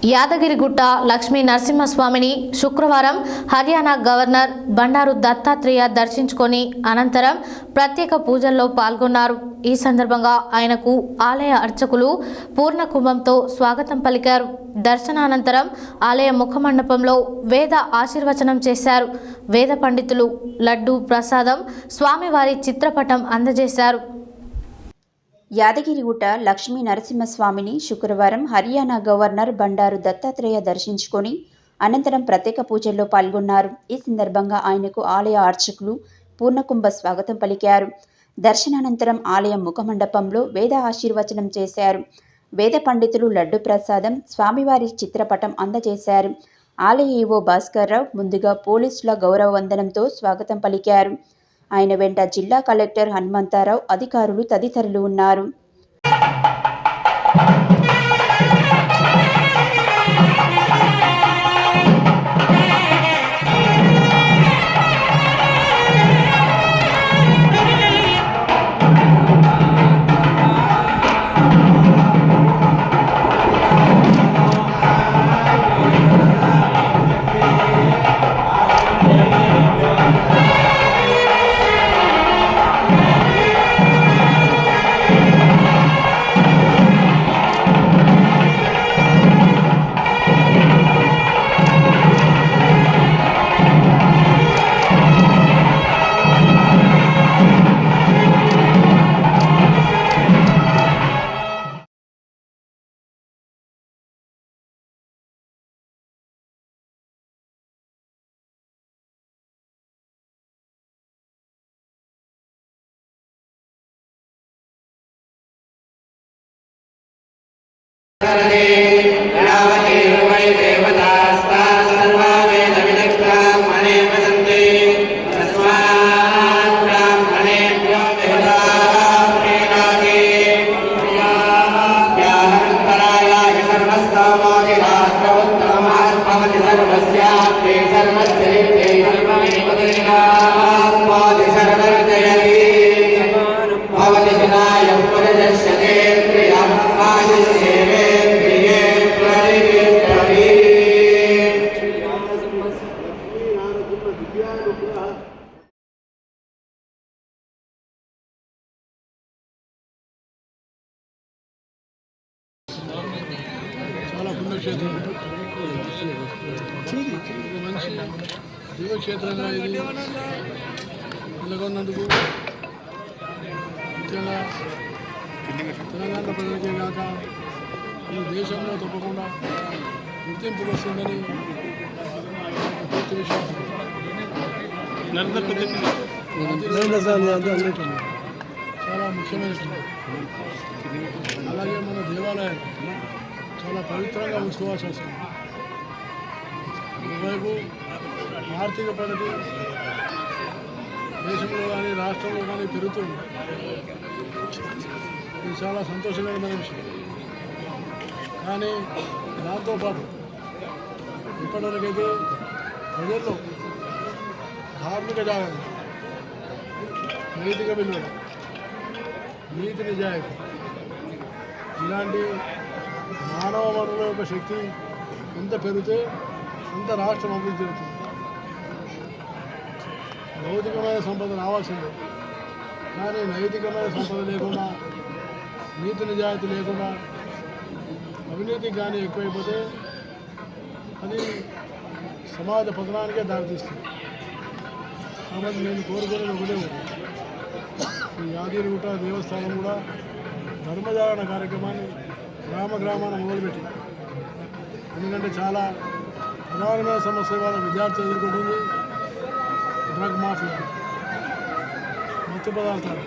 యాదగిరిగుట్ట లక్ష్మీ నరసింహస్వామిని శుక్రవారం హర్యానా గవర్నర్ బండారు దత్తాత్రేయ దర్శించుకొని అనంతరం ప్రత్యేక పూజల్లో పాల్గొన్నారు. ఈ సందర్భంగా ఆయనకు ఆలయ అర్చకులు పూర్ణ కుంభంతో స్వాగతం పలికారు. దర్శనానంతరం ఆలయ ముఖమండపంలో వేద ఆశీర్వచనం చేశారు. వేద పండితులు లడ్డు ప్రసాదం స్వామివారి చిత్రపటం అందజేశారు. యాదగిరిగుట్ట లక్ష్మీ నరసింహస్వామిని శుక్రవారం హర్యానా గవర్నర్ బండారు దత్తాత్రేయ దర్శించుకొని అనంతరం ప్రత్యేక పూజల్లో పాల్గొన్నారు. ఈ సందర్భంగా ఆయనకు ఆలయ అర్చకులు పూర్ణకుంభ స్వాగతం పలికారు. దర్శనానంతరం ఆలయ ముఖమండపంలో వేద ఆశీర్వచనం చేశారు. వేద పండితులు లడ్డు ప్రసాదం స్వామివారి చిత్రపటం అందజేశారు. ఆలయ ఈవో భాస్కర్రావు ముందుగా పోలీసుల గౌరవ వందనంతో స్వాగతం పలికారు. ఆయన వెంట జిల్లా కలెక్టర్ హనుమంతరావు, అధికారులు తదితరులు ఉన్నారు. చాలా పుణ్యక్షేత్రం, మంచి దివ్యక్షేత్రంగా ఇది నెలకొన్నందుకు ముఖ్యంగా తెలంగాణ ప్రజలకే కాక ఈ దేశంలో తప్పకుండా గుర్తింపు వస్తుందని పూర్తి విశ్వాసం. చాలా ముఖ్యమైనటువంటి, అలాగే మన దేవాలయాలు చాలా పవిత్రంగా ఉంచుకోవాల్సి వస్తుంది. ఒకవైపు ఆర్థిక ప్రగతి దేశంలో కానీ రాష్ట్రంలో కానీ పెరుగుతుంది. ఇది చాలా సంతోషకరమైన విషయం. కానీ దాంతోపాటు ఇప్పటివరకైతే ప్రజల్లో ధార్మిక జాగరణ, నైతిక విలువలు, నీతి నిజాయితీ ఇలాంటి మానవ వనరుల యొక్క శక్తి ఎంత పెరిగితే అంత రాష్ట్రం అభివృద్ధి జరుగుతుంది. భౌతికమైన సంపద రావాల్సిందే, కానీ నైతికమైన సంపద లేకుండా, నీతి నిజాయితీ లేకుండా, అవినీతి కానీ ఎక్కువైపోతే అది సమాజ పతనానికే దారితీస్తుంది. కాబట్టి నేను కోరుకునేది ఒకటే ఉంది, ఈ యాదగిరిగుట్ట దేవస్థానం కూడా ధర్మజాగరణ కార్యక్రమాన్ని గ్రామాన మొదలుపెట్టి, ఎందుకంటే చాలా ప్రధానమైన సమస్య వాళ్ళ విద్యార్థులు ఎదుర్కొంటుంది. డ్రగ్ మాఫియా, మత్తు పదార్థాలు.